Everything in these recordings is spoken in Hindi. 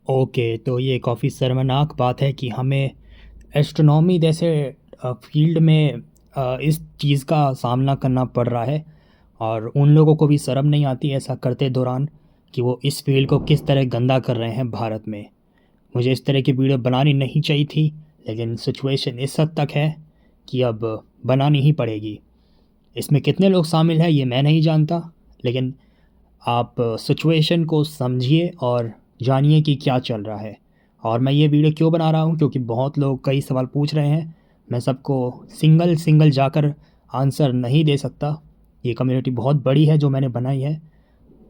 ओके, तो ये काफ़ी शर्मनाक बात है कि हमें एस्ट्रोनॉमी जैसे फ़ील्ड में इस चीज़ का सामना करना पड़ रहा है और उन लोगों को भी शर्म नहीं आती ऐसा करते दौरान कि वो इस फ़ील्ड को किस तरह गंदा कर रहे हैं भारत में। मुझे इस तरह की वीडियो बनानी नहीं चाहिए थी, लेकिन सिचुएशन इस हद तक है कि अब बनानी ही पड़ेगी। इसमें कितने लोग शामिल हैं ये मैं नहीं जानता, लेकिन आप सिचुएशन को समझिए और जानिए कि क्या चल रहा है। और मैं ये वीडियो क्यों बना रहा हूँ, क्योंकि बहुत लोग कई सवाल पूछ रहे हैं। मैं सबको सिंगल सिंगल जाकर आंसर नहीं दे सकता। ये कम्युनिटी बहुत बड़ी है जो मैंने बनाई है,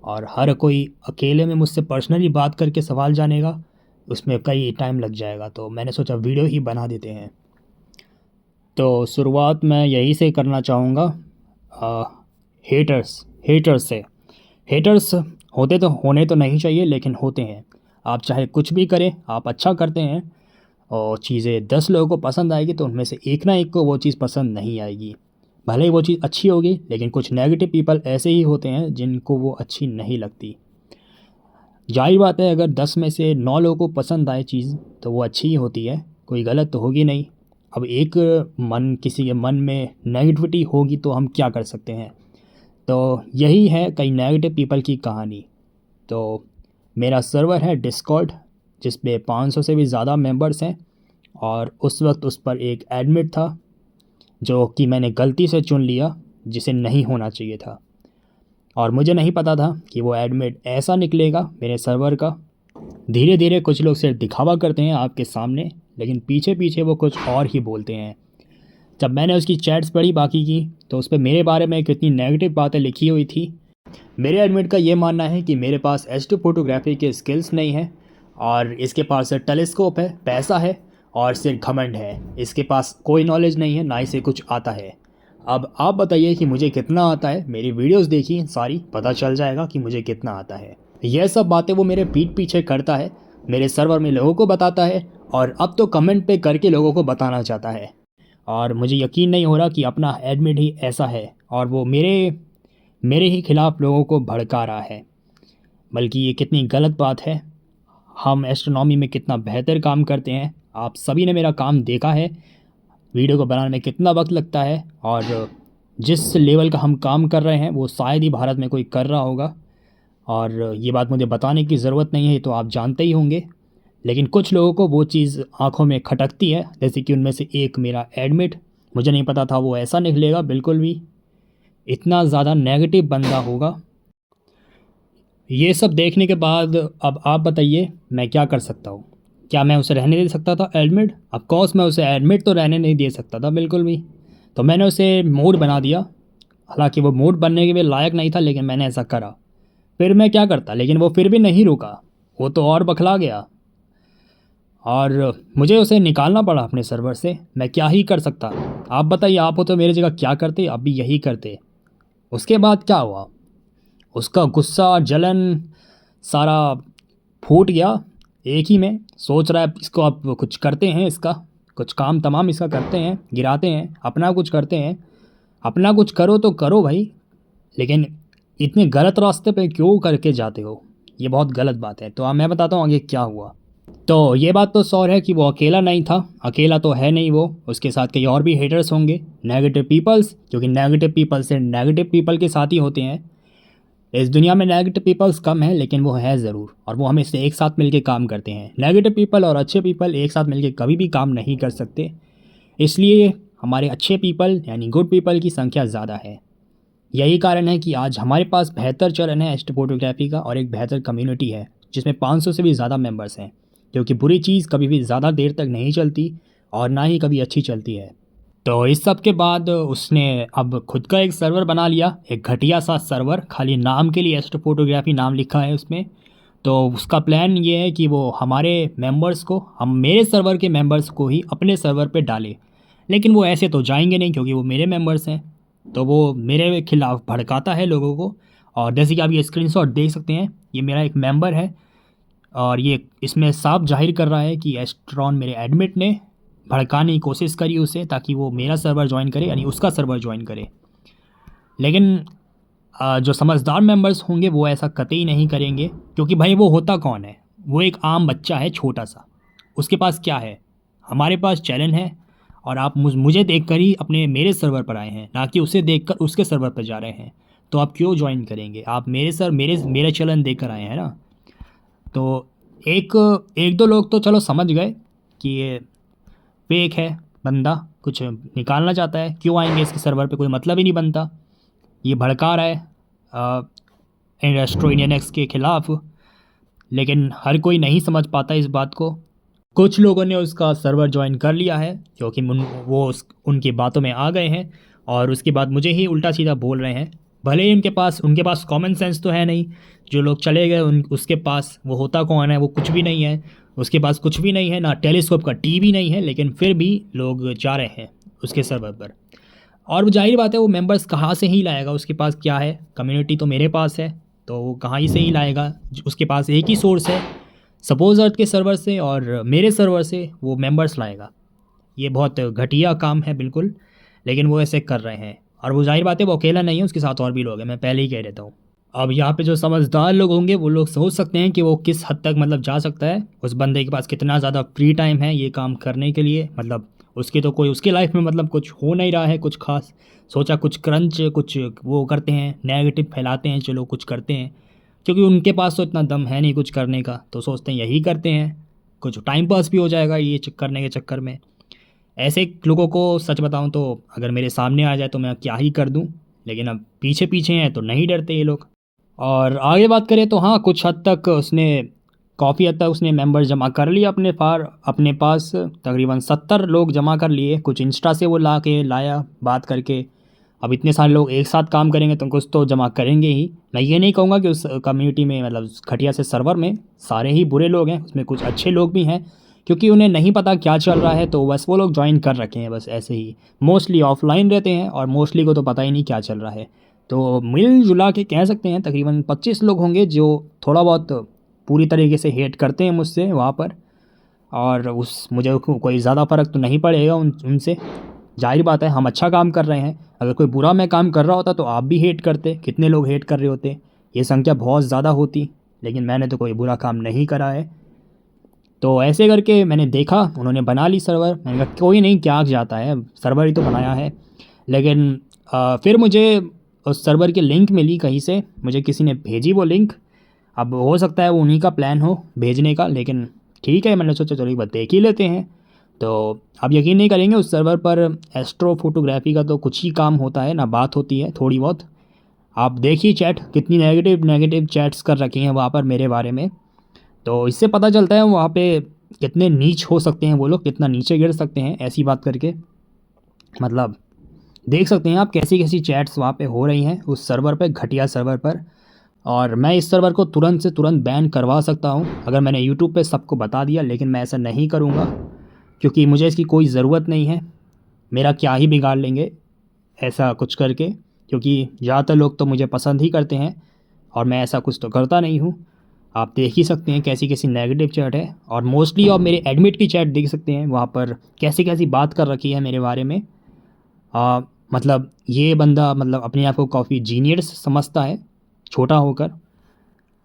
और हर कोई अकेले में मुझसे पर्सनली बात करके सवाल जानेगा, उसमें कई टाइम लग जाएगा। तो मैंने सोचा वीडियो ही बना देते हैं। तो शुरुआत मैं यही से करना चाहूँगा, हेटर्स हेटर्स से। हेटर्स होते तो होने तो नहीं चाहिए, लेकिन होते हैं। आप चाहे कुछ भी करें, आप अच्छा करते हैं और चीज़ें 10 लोगों को पसंद आएगी, तो उनमें से एक ना एक को वो चीज़ पसंद नहीं आएगी। भले ही वो चीज़ अच्छी होगी, लेकिन कुछ नेगेटिव पीपल ऐसे ही होते हैं जिनको वो अच्छी नहीं लगती। जाहिर बात है, अगर 10 में से 9 लोगों को पसंद आए चीज़, तो वो अच्छी ही होती है, कोई गलत तो होगी नहीं। अब एक मन किसी के मन में नेगेटिविटी होगी तो हम क्या कर सकते हैं। तो यही है कई नेगेटिव पीपल की कहानी। तो मेरा सर्वर है डिस्कॉर्ड, जिस पे 500 से भी ज़्यादा मेंबर्स हैं, और उस वक्त उस पर एक एडमिट था जो कि मैंने गलती से चुन लिया, जिसे नहीं होना चाहिए था। और मुझे नहीं पता था कि वो एडमिट ऐसा निकलेगा मेरे सर्वर का। धीरे धीरे कुछ लोग सिर्फ दिखावा करते हैं आपके सामने, लेकिन पीछे पीछे वो कुछ और ही बोलते हैं। जब मैंने उसकी चैट्स पढ़ी बाकी की, तो उस पर मेरे बारे में कितनी नेगेटिव बातें लिखी हुई थी। मेरे एडमिट का ये मानना है कि मेरे पास एस्ट्रो फोटोग्राफी के स्किल्स नहीं है, और इसके पास सिर्फ टेलीस्कोप है, पैसा है और सिर्फ घमंड है। इसके पास कोई नॉलेज नहीं है, ना इसे कुछ आता है। अब आप बताइए कि मुझे कितना आता है। मेरी वीडियोस देखिए सारी, पता चल जाएगा कि मुझे कितना आता है। यह सब बातें वो मेरे पीठ पीछे करता है, मेरे सर्वर में लोगों को बताता है, और अब तो कमेंट पे करके लोगों को बताना चाहता है। और मुझे यकीन नहीं हो रहा कि अपना एडमिट ही ऐसा है और वो मेरे ही खिलाफ़ लोगों को भड़का रहा है। बल्कि ये कितनी गलत बात है। हम एस्ट्रोनॉमी में कितना बेहतर काम करते हैं, आप सभी ने मेरा काम देखा है। वीडियो को बनाने में कितना वक्त लगता है, और जिस लेवल का हम काम कर रहे हैं वो शायद ही भारत में कोई कर रहा होगा। और ये बात मुझे बताने की ज़रूरत नहीं है, ये तो आप जानते ही होंगे। लेकिन कुछ लोगों को वो चीज़ आंखों में खटकती है, जैसे कि उनमें से एक मेरा एडमिट। मुझे नहीं पता था वो ऐसा निकलेगा, बिल्कुल भी इतना ज़्यादा नेगेटिव बंदा होगा। ये सब देखने के बाद अब आप बताइए मैं क्या कर सकता हूँ। क्या मैं उसे रहने दे सकता था एडमिट? ऑफ कोर्स मैं उसे एडमिट तो रहने नहीं दे सकता था बिल्कुल भी। तो मैंने उसे मोड बना दिया। हालांकि वो मोड बनने के भी लायक नहीं था, लेकिन मैंने ऐसा करा। फिर मैं क्या करता, लेकिन वो फिर भी नहीं रुका, वो तो और बखला गया, और मुझे उसे निकालना पड़ा अपने सर्वर से। मैं क्या ही कर सकता। आप बताइए, आप हो तो मेरी जगह क्या करते? आप भी यही करते। उसके बाद क्या हुआ, उसका गुस्सा जलन सारा फूट गया एक ही में। सोच रहा है इसको अब कुछ करते हैं, इसका कुछ काम तमाम इसका करते हैं, गिराते हैं, अपना कुछ करते हैं। अपना कुछ करो तो करो भाई, लेकिन इतने गलत रास्ते पे क्यों करके जाते हो? ये बहुत गलत बात है। तो अब मैं बताता हूँ आगे क्या हुआ। तो ये बात तो श्योर है कि वो अकेला नहीं था, अकेला तो है नहीं वो, उसके साथ कई और भी हेटर्स होंगे, नेगेटिव पीपल्स, क्योंकि नेगेटिव पीपल से नेगेटिव पीपल के साथ ही होते हैं। इस दुनिया में नेगेटिव पीपल्स कम हैं, लेकिन वो है ज़रूर, और वो हमें से एक साथ मिलकर काम करते हैं। नेगेटिव पीपल और अच्छे पीपल एक साथ मिलकर कभी भी काम नहीं कर सकते, इसलिए हमारे अच्छे पीपल यानी गुड पीपल की संख्या ज़्यादा है। यही कारण है कि आज हमारे पास बेहतर चलन है एस्ट्रो फोटोग्राफी का, और एक बेहतर कम्युनिटी है जिसमें 500 से भी ज़्यादा मेंबर्स हैं। क्योंकि बुरी चीज़ कभी भी ज़्यादा देर तक नहीं चलती, और ना ही कभी अच्छी चलती है। तो इस सब के बाद उसने अब खुद का एक सर्वर बना लिया, एक घटिया सा सर्वर, खाली नाम के लिए एस्ट्रो फोटोग्राफी नाम लिखा है उसमें। तो उसका प्लान ये है कि वो हमारे मेंबर्स को, हम मेरे सर्वर के मेंबर्स को ही अपने सर्वर पे डाले। लेकिन वो ऐसे तो जाएंगे नहीं, क्योंकि वो मेरे मेंबर्स हैं। तो वो मेरे खिलाफ़ भड़काता है लोगों को। और जैसे कि आप ये स्क्रीनशॉट देख सकते हैं, ये मेरा एक मेंबर है, और ये इसमें साफ जाहिर कर रहा है कि एस्ट्रॉन मेरे एडमिट ने भड़काने की कोशिश करी उसे, ताकि वो मेरा सर्वर ज्वाइन करे, यानी उसका सर्वर ज्वाइन करे। लेकिन जो समझदार मेंबर्स होंगे वो ऐसा कतई नहीं करेंगे, क्योंकि भाई वो होता कौन है? वो एक आम बच्चा है छोटा सा, उसके पास क्या है, हमारे पास चैलेंज है, और आप मुझे देखकर ही अपने मेरे सर्वर पर आए हैं, ना कि उसे देखकर उसके सर्वर पर जा रहे हैं। तो आप क्यों ज्वाइन करेंगे? आप मेरे चैलेंज देखकर आए हैं ना। तो एक एक दो लोग तो चलो समझ गए कि ये फेक है, बंदा कुछ निकालना चाहता है, क्यों आएंगे इसके सर्वर पे, कोई मतलब ही नहीं बनता, ये भड़का रहा है एस्ट्रो इंडियन एक्स के खिलाफ। लेकिन हर कोई नहीं समझ पाता इस बात को। कुछ लोगों ने उसका सर्वर ज्वाइन कर लिया है क्योंकि उनकी बातों में आ गए हैं, और उसके बाद मुझे ही उल्टा सीधा बोल रहे हैं। भले ही उनके पास कॉमन सेंस तो है नहीं। जो लोग चले गए उसके पास वो होता कौन है, वो कुछ भी नहीं है, उसके पास कुछ भी नहीं है, ना टेलीस्कोप का टीवी नहीं है, लेकिन फिर भी लोग जा रहे हैं उसके सर्वर पर। और वो जाहिर बात है, वो मेंबर्स कहाँ से ही लाएगा, उसके पास क्या है, कम्युनिटी तो मेरे पास है, तो वो कहाँ ही से ही लाएगा। उसके पास एक ही सोर्स है, सपोज अर्थ के सर्वर से और मेरे सर्वर से वो मेंबर्स लाएगा। ये बहुत घटिया काम है बिल्कुल, लेकिन वो ऐसे कर रहे हैं। और वो जाहिर बात है, वो अकेला नहीं है, उसके साथ और भी लोग हैं, मैं पहले ही कह देता हूँ। अब यहाँ पे जो समझदार लोग होंगे वो लोग सोच सकते हैं कि वो किस हद तक मतलब जा सकता है, उस बंदे के पास कितना ज़्यादा फ्री टाइम है ये काम करने के लिए। मतलब उसकी तो कोई उसकी लाइफ में मतलब कुछ हो नहीं रहा है कुछ खास, सोचा कुछ क्रंच कुछ वो करते हैं, नेगेटिव फैलाते हैं, चलो कुछ करते हैं, क्योंकि उनके पास तो इतना दम है नहीं कुछ करने का, तो सोचते हैं यही करते हैं, कुछ टाइम पास भी हो जाएगा ये करने के चक्कर में। ऐसे लोगों को सच बताऊं तो अगर मेरे सामने आ जाए तो मैं क्या ही कर दूं, लेकिन अब पीछे पीछे हैं तो नहीं डरते ये लोग। और आगे बात करें तो हाँ, कुछ हद तक उसने काफ़ी हद तक उसने मेंबर जमा कर लिया अपने पास तकरीबन 70 लोग जमा कर लिए, कुछ इंस्टा से वो लाया बात करके। अब इतने सारे लोग एक साथ काम करेंगे तो कुछ तो जमा करेंगे ही। मैं ये नहीं कहूँगा कि उस कम्युनिटी में मतलब घटिया से सर्वर में सारे ही बुरे लोग हैं, उसमें कुछ अच्छे लोग भी हैं, क्योंकि उन्हें नहीं पता क्या चल रहा है तो बस वो लोग ज्वाइन कर रखे हैं बस ऐसे ही। मोस्टली ऑफलाइन रहते हैं और मोस्टली को तो पता ही नहीं क्या चल रहा है। तो मिलजुला के कह सकते हैं तकरीबन 25 लोग होंगे जो थोड़ा बहुत पूरी तरीके से हेट करते हैं मुझसे वहाँ पर। और मुझे कोई ज़्यादा फ़र्क तो नहीं पड़ेगा उनसे। जाहिर बात है, हम अच्छा काम कर रहे हैं, अगर कोई बुरा मैं काम कर रहा होता तो आप भी हेट करते, कितने लोग हेट कर रहे होते, ये संख्या बहुत ज़्यादा होती। लेकिन मैंने तो कोई बुरा काम नहीं करा है। तो ऐसे करके मैंने देखा उन्होंने बना ली सर्वर, मैंने कहा कोई नहीं, क्या जाता है, सर्वर ही तो बनाया है। लेकिन फिर मुझे उस सर्वर की लिंक मिली कहीं से, मुझे किसी ने भेजी वो लिंक। अब हो सकता है वो उन्हीं का प्लान हो भेजने का, लेकिन ठीक है, मैंने सोचा चलो एक बार देख ही लेते हैं। तो आप यकीन नहीं करेंगे, उस सर्वर पर एस्ट्रो फोटोग्राफी का तो कुछ ही काम होता है ना, बात होती है थोड़ी बहुत। आप देखिए चैट, कितनी नेगेटिव नेगेटिव चैट्स कर रखी हैं वहाँ पर मेरे बारे में। तो इससे पता चलता है वहाँ पे कितने नीच हो सकते हैं वो लोग, कितना नीचे गिर सकते हैं ऐसी बात करके। मतलब देख सकते हैं आप कैसी कैसी चैट्स वहाँ पे हो रही हैं उस सर्वर पे, घटिया सर्वर पर। और मैं इस सर्वर को तुरंत से तुरंत बैन करवा सकता हूँ अगर मैंने यूट्यूब पे सबको बता दिया, लेकिन मैं ऐसा नहीं करूँगा क्योंकि मुझे इसकी कोई ज़रूरत नहीं है। मेरा क्या ही बिगाड़ लेंगे ऐसा कुछ करके, क्योंकि ज़्यादातर लोग तो मुझे पसंद ही करते हैं और मैं ऐसा कुछ तो करता नहीं हूँ। आप देख ही सकते हैं कैसी कैसी नेगेटिव चैट है, और मोस्टली आप मेरे एडमिट की चैट देख सकते हैं वहाँ पर कैसी कैसी बात कर रखी है मेरे बारे में। मतलब ये बंदा मतलब अपने आप को काफ़ी जीनियस समझता है छोटा होकर।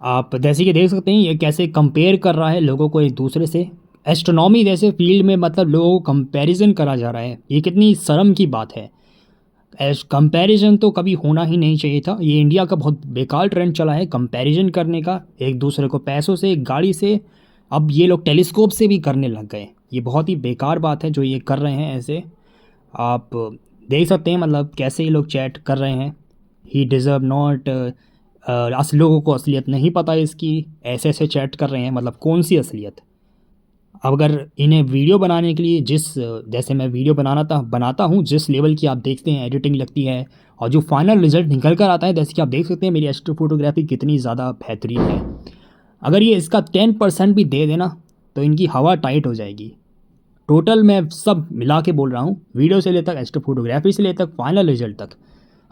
आप जैसे कि देख सकते हैं ये कैसे कंपेयर कर रहा है लोगों को एक दूसरे से, एस्ट्रोनॉमी जैसे फील्ड में मतलब लोगों को कंपैरिजन करा जा रहा है। ये कितनी शर्म की बात है, कंपैरिजन तो कभी होना ही नहीं चाहिए था। ये इंडिया का बहुत बेकार ट्रेंड चला है कंपैरिजन करने का, एक दूसरे को पैसों से, गाड़ी से, अब ये लोग टेलीस्कोप से भी करने लग गए। ये बहुत ही बेकार बात है जो ये कर रहे हैं ऐसे। आप देख सकते हैं मतलब कैसे ये लोग चैट कर रहे हैं, ही डिज़र्व नॉट। असली लोगों को असलियत नहीं पता इसकी, ऐसे ऐसे चैट कर रहे हैं, मतलब कौन सी असलियत। अब अगर इन्हें वीडियो बनाने के लिए जैसे मैं वीडियो बनाता हूँ, जिस लेवल की आप देखते हैं एडिटिंग लगती है, और जो फाइनल रिजल्ट निकल कर आता है, जैसे कि आप देख सकते हैं मेरी एस्ट्रो फोटोग्राफी कितनी ज़्यादा बेहतरीन है। अगर ये इसका 10% भी दे देना तो इनकी हवा टाइट हो जाएगी। टोटल मैं सब मिला के बोल रहा हूँ, वीडियो से लेकर एस्ट्रो फोटोग्राफी से लेकर फाइनल रिजल्ट तक।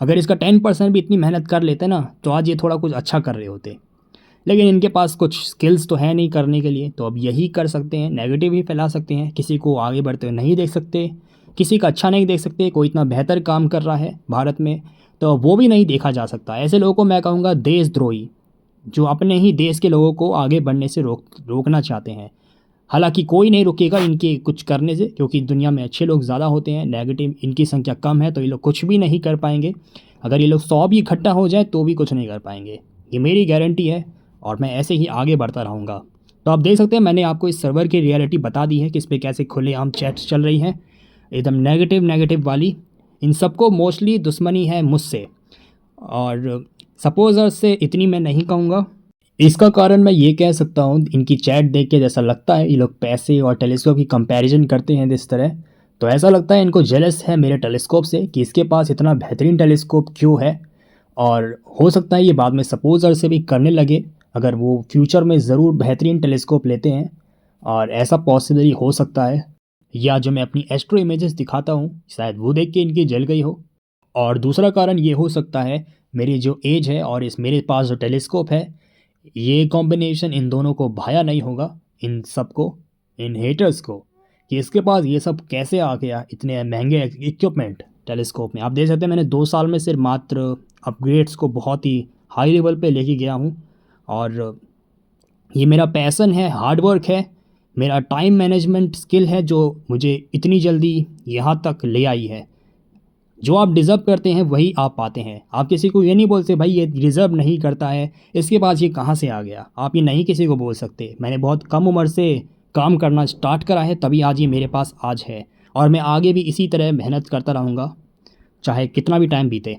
अगर इसका 10% भी इतनी मेहनत कर लेते ना तो आज ये थोड़ा कुछ अच्छा कर रहे होते। लेकिन इनके पास कुछ स्किल्स तो है नहीं करने के लिए, तो अब यही कर सकते हैं, नेगेटिव ही फैला सकते हैं, किसी को आगे बढ़ते हुए नहीं देख सकते, किसी का अच्छा नहीं देख सकते। कोई इतना बेहतर काम कर रहा है भारत में तो वो भी नहीं देखा जा सकता। ऐसे लोगों को मैं कहूँगा देशद्रोही। जो अपने ही देश के लोगों को आगे बढ़ने से रोकना चाहते हैं। हालांकि कोई नहीं रुकेगा इनके कुछ करने से, क्योंकि दुनिया में अच्छे लोग ज़्यादा होते हैं, नेगेटिव इनकी संख्या कम है, तो ये लोग कुछ भी नहीं कर पाएंगे। अगर ये लोग 100 भी इकट्ठा हो जाए तो भी कुछ नहीं कर पाएंगे, ये मेरी गारंटी है। और मैं ऐसे ही आगे बढ़ता रहूँगा। तो आप देख सकते हैं मैंने आपको इस सर्वर की रियलिटी बता दी है कि इस पर कैसे खुलेआम चैट्स चल रही हैं, एकदम नेगेटिव वाली। इन सबको मोस्टली दुश्मनी है मुझसे, और सपोजर से इतनी मैं नहीं कहूँगा। इसका कारण मैं ये कह सकता हूँ, इनकी चैट देख के जैसा लगता है ये लोग पैसे और टेलीस्कोप की कंपैरिजन करते हैं इस तरह। तो ऐसा लगता है इनको जेलस है मेरे टेलीस्कोप से कि इसके पास इतना बेहतरीन टेलीस्कोप क्यों है। और हो सकता है ये बाद में सपोजर से भी करने लगे, अगर वो फ्यूचर में ज़रूर बेहतरीन टेलीस्कोप लेते हैं, और ऐसा पॉसिबली हो सकता है। या जो मैं अपनी एस्ट्रो इमेजेस दिखाता हूँ शायद वो देख के इनकी जल गई हो। और दूसरा कारण ये हो सकता है मेरी जो एज है और इस मेरे पास जो टेलीस्कोप है, ये कॉम्बिनेशन इन दोनों को भाया नहीं होगा, इन सबको, इन हेटर्स को, कि इसके पास ये सब कैसे आ गया इतने महंगे इक्विपमेंट टेलीस्कोप में। आप देख सकते हैं मैंने 2 साल में सिर्फ मात्र अपग्रेड्स को बहुत ही हाई लेवल पे लेके गया हूँ। और ये मेरा पैसन है, हार्डवर्क है, मेरा टाइम मैनेजमेंट स्किल है जो मुझे इतनी जल्दी यहाँ तक ले आई है। जो आप डिज़र्व करते हैं वही आप पाते हैं। आप किसी को ये नहीं बोलते भाई ये डिज़र्व नहीं करता है, इसके पास ये कहाँ से आ गया, आप ये नहीं किसी को बोल सकते। मैंने बहुत कम उम्र से काम करना स्टार्ट करा है, तभी आज ये मेरे पास आज है, और मैं आगे भी इसी तरह मेहनत करता रहूँगा चाहे कितना भी टाइम बीते।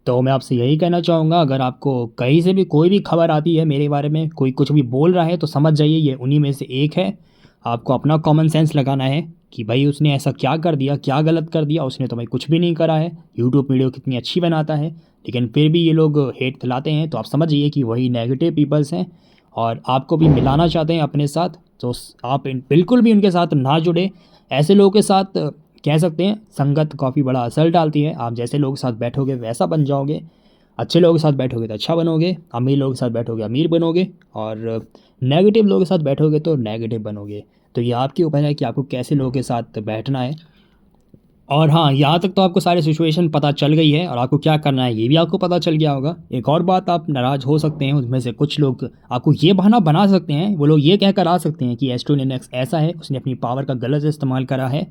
तो मैं आपसे यही कहना चाहूँगा, अगर आपको कहीं से भी कोई भी खबर आती है मेरे बारे में, कोई कुछ भी बोल रहा है, तो समझ जाइए ये उन्हीं में से एक है। आपको अपना कॉमन सेंस लगाना है कि भाई उसने ऐसा क्या कर दिया, क्या गलत कर दिया। उसने तो भाई कुछ भी नहीं करा है, यूट्यूब वीडियो कितनी अच्छी बनाता है, लेकिन फिर भी ये लोग हेट फैलाते हैं। तो आप समझ जाइए कि वही नेगेटिव पीपल्स हैं और आपको भी मिलाना चाहते हैं अपने साथ। तो आप बिल्कुल भी उनके साथ ना जुड़े। ऐसे लोगों के साथ कह सकते हैं संगत काफ़ी बड़ा असर डालती है। आप जैसे लोगों के साथ बैठोगे वैसा बन जाओगे। अच्छे लोगों के साथ बैठोगे तो अच्छा बनोगे, अमीर लोगों के साथ बैठोगे अमीर बनोगे, और नेगेटिव लोगों के साथ बैठोगे तो नेगेटिव बनोगे। तो ये आपके ऊपर है कि आपको कैसे लोगों के साथ बैठना है। और हाँ, यहाँ तक तो आपको सारी सिचुएशन पता चल गई है और आपको क्या करना है ये भी आपको पता चल गया होगा। एक और बात, आप नाराज़ हो सकते हैं, उसमें से कुछ लोग आपको ये बहाना बना सकते हैं, वो लोग ये कहकर आ सकते हैं कि एस्ट्रो लिनक्स ऐसा है, उसने अपनी पावर का गलत इस्तेमाल करा है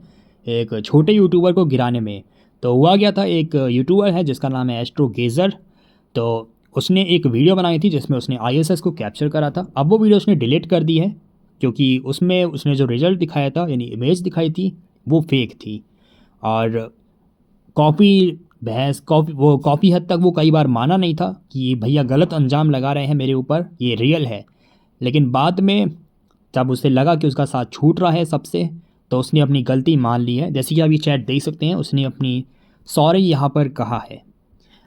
एक छोटे यूट्यूबर को गिराने में। तो हुआ गया था, एक यूट्यूबर है जिसका नाम है एस्ट्रो गेज़र। तो उसने एक वीडियो बनाई थी जिसमें उसने आईएसएस को कैप्चर करा था। अब वो वीडियो उसने डिलीट कर दी है, क्योंकि उसमें उसने जो रिज़ल्ट दिखाया था यानी इमेज दिखाई थी वो फेक थी। और कॉफ़ी हद तक वो कई बार माना नहीं था कि भैया गलत अंजाम लगा रहे हैं मेरे ऊपर, ये रियल है। लेकिन बाद में जब उसे लगा कि उसका साथ छूट रहा है सबसे, तो उसने अपनी गलती मान ली है। जैसे कि आप ये चैट देख सकते हैं, उसने अपनी सॉरी यहाँ पर कहा है।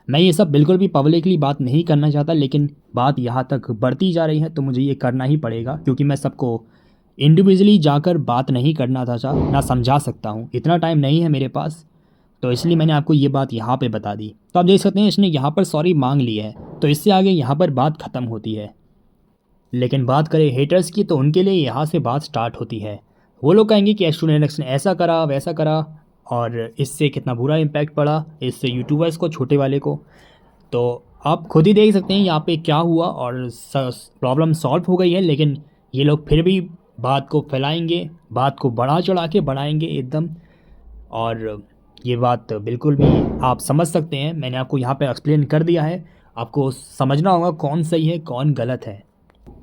मैं ये सब बिल्कुल भी पब्लिकली बात नहीं करना चाहता, लेकिन बात यहाँ तक बढ़ती जा रही है तो मुझे ये करना ही पड़ेगा, क्योंकि मैं सबको इंडिविजुअली जाकर बात नहीं करना था ना समझा सकता हूँ, इतना टाइम नहीं है मेरे पास। तो इसलिए मैंने आपको ये बात यहाँ पे बता दी। तो आप देख सकते हैं इसने यहाँ पर सॉरी मांग ली है, तो इससे आगे यहाँ पर बात ख़त्म होती है। लेकिन बात करें हेटर्स की, तो उनके लिए यहाँ से बात स्टार्ट होती है। वो लोग कहेंगे कि एस्ट्रो लिनक्स ने ऐसा करा वैसा करा, और इससे कितना बुरा इम्पैक्ट पड़ा इससे यूट्यूबर्स को, छोटे वाले को। तो आप खुद ही देख सकते हैं यहाँ पे क्या हुआ, और प्रॉब्लम सॉल्व हो गई है। लेकिन ये लोग फिर भी बात को फैलाएंगे, बात को बढ़ा चढ़ा के बढ़ाएंगे एकदम। और ये बात बिल्कुल भी आप समझ सकते हैं, मैंने आपको यहाँ पे एक्सप्लेन कर दिया है। आपको समझना होगा कौन सही है कौन गलत है।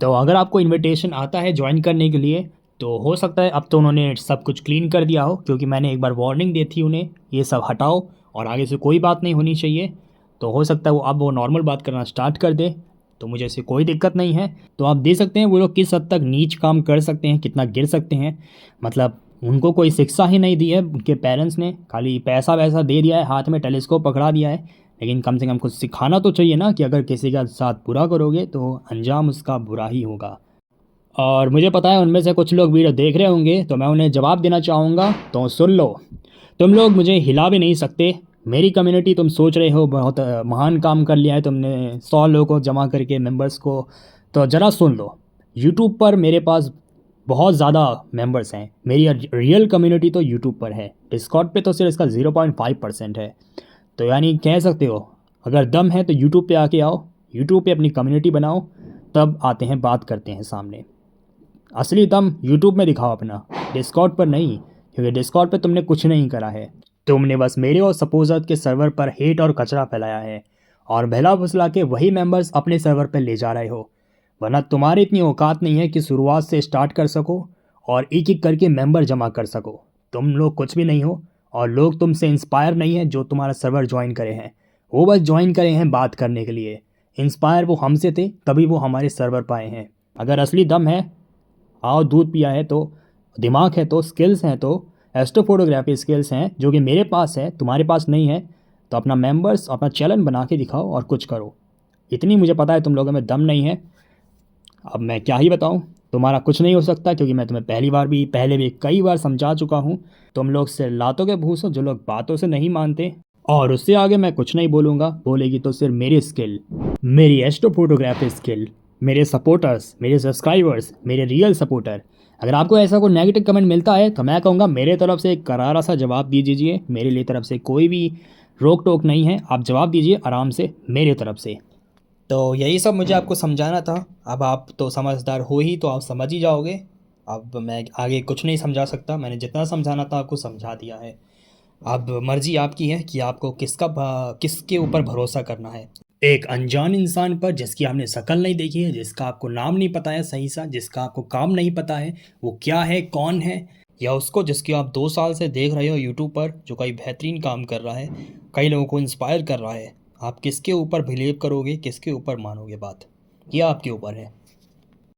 तो अगर आपको इनविटेशन आता है ज्वाइन करने के लिए, तो हो सकता है अब तो उन्होंने सब कुछ क्लीन कर दिया हो, क्योंकि मैंने एक बार वार्निंग दी थी उन्हें ये सब हटाओ और आगे से कोई बात नहीं होनी चाहिए। तो हो सकता है वो नॉर्मल बात करना स्टार्ट कर दे, तो मुझे इससे कोई दिक्कत नहीं है। तो आप देख सकते हैं वो लोग किस हद तक नीच काम कर सकते हैं, कितना गिर सकते हैं। मतलब उनको कोई शिक्षा ही नहीं दी है उनके पेरेंट्स ने, खाली पैसा वैसा दे दिया है, हाथ में टेलीस्कोप पकड़ा दिया है। लेकिन कम से कम कुछ सिखाना तो चाहिए ना, कि अगर किसी का साथ बुरा करोगे तो अंजाम उसका बुरा ही होगा। और मुझे पता है उनमें से कुछ लोग वीडियो देख रहे होंगे, तो मैं उन्हें जवाब देना चाहूँगा। तो सुन लो, तुम लोग मुझे हिला भी नहीं सकते। मेरी कम्युनिटी, तुम सोच रहे हो बहुत महान काम कर लिया है तुमने, 100 लोगों को जमा करके मेंबर्स को। तो ज़रा सुन लो, यूट्यूब पर मेरे पास बहुत ज़्यादा मेंबर्स हैं। मेरी रियल कम्युनिटी तो यूट्यूब पर है, डिस्कॉर्ड पे तो सिर्फ इसका 0.5% है। तो यानी कह सकते हो अगर दम है तो यूट्यूब पे आके आओ, यूट्यूब पे अपनी कम्युनिटी बनाओ। तब आते हैं, बात करते हैं सामने। असली दम यूट्यूब में दिखाओ अपना, डिस्कॉर्ड पर नहीं, क्योंकि डिस्कॉर्ड पर तुमने कुछ नहीं करा है। तुमने बस मेरे और सपोजर के सर्वर पर हेट और कचरा फैलाया है और बहला फुसला के वही मेंबर्स अपने सर्वर पर ले जा रहे हो, वरना तुम्हारी इतनी औकात नहीं है कि शुरुआत से स्टार्ट कर सको और एक एक करके मेंबर जमा कर सको। तुम लोग कुछ भी नहीं हो और लोग तुमसे इंस्पायर नहीं हैं जो तुम्हारा सर्वर ज्वाइन करे हैं। वो बस ज्वाइन करे हैं बात करने के लिए। इंस्पायर वो हमसे थे, तभी वो हमारे सर्वर पर आए हैं। अगर असली दम है, आओ, दूध पिया है तो, दिमाग है तो, स्किल्स हैं तो, एस्ट्रो फोटोग्राफी स्किल्स हैं जो कि मेरे पास है, तुम्हारे पास नहीं है, तो अपना मेंबर्स, अपना चैनल बना के दिखाओ और कुछ करो। इतनी मुझे पता है तुम लोगों में दम नहीं है। अब मैं क्या ही बताऊं, तुम्हारा कुछ नहीं हो सकता, क्योंकि मैं तुम्हें पहले भी कई बार समझा चुका हूं। तुम लोग सिर्फ लातों के भूस हो जो लोग बातों से नहीं मानते, और उससे आगे मैं कुछ नहीं बोलूँगा। बोलेगी तो सिर्फ मेरी स्किल, मेरी एस्ट्रो फोटोग्राफी स्किल, मेरे सपोर्टर्स, मेरे सब्सक्राइबर्स, मेरे रियल सपोर्टर। अगर आपको ऐसा कोई नेगेटिव कमेंट मिलता है तो मैं कहूँगा मेरे तरफ से एक करारा सा जवाब दे दीजिए। मेरे लिए तरफ से कोई भी रोक टोक नहीं है, आप जवाब दीजिए आराम से मेरे तरफ से। तो यही सब मुझे आपको समझाना था। अब आप तो समझदार हो ही, तो आप समझ ही जाओगे। अब मैं आगे कुछ नहीं समझा सकता, मैंने जितना समझाना था आपको समझा दिया है। अब मर्जी आपकी है कि आपको किसके ऊपर भरोसा करना है। एक अनजान इंसान पर जिसकी आपने शक्ल नहीं देखी है, जिसका आपको नाम नहीं पता है सही सा, जिसका आपको काम नहीं पता है वो क्या है, कौन है, या उसको जिसकी आप 2 साल से देख रहे हो यूट्यूब पर, जो कई बेहतरीन काम कर रहा है, कई लोगों को इंस्पायर कर रहा है, आप किसके ऊपर बिलीव करोगे, किसके ऊपर मानोगे बात, ये आपके ऊपर है।